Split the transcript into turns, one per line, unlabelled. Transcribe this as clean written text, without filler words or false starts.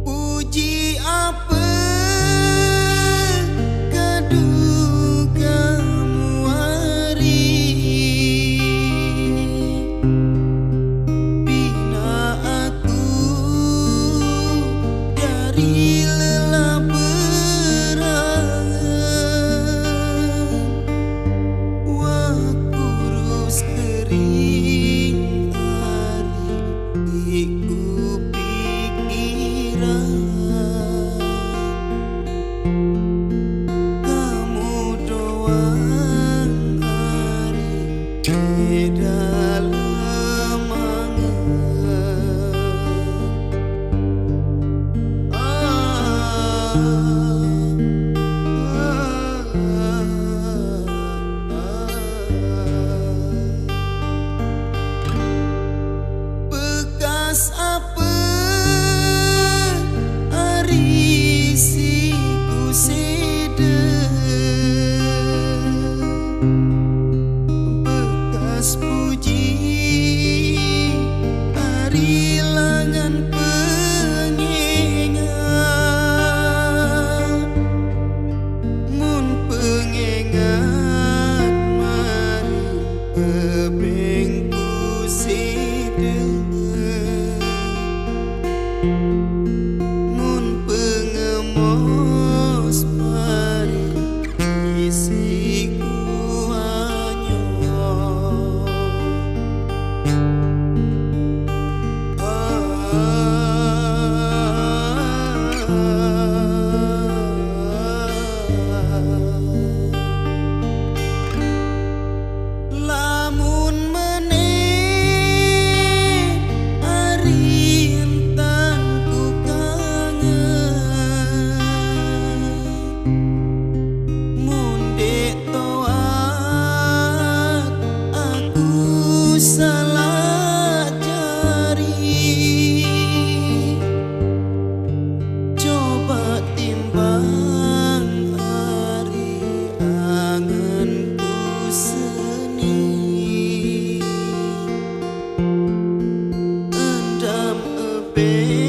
Puji apa kadu kamu hari bina aku dari lelah berangan wah kurus kering hari iku pikiran dalam bekas apa hari siku sedih puji hari langan pengingat mun pengingat mari kebengku sedeng mun pengemos mari isiku lamun meneh ari entan ku kangen mun dek toat aku salah jari coba timbang hari anganku seni endam ebe